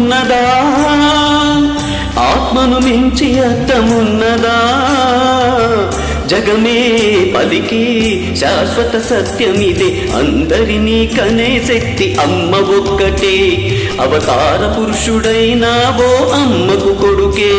ఉన్నదా ఆత్మను మించి అర్థమున్నదా జగమే పలికి శాశ్వత సత్యమిదే అందరినీ కనే శక్తి అమ్మ ఒక్కటే అవతార పురుషుడైనావో అమ్మకు కొడుకే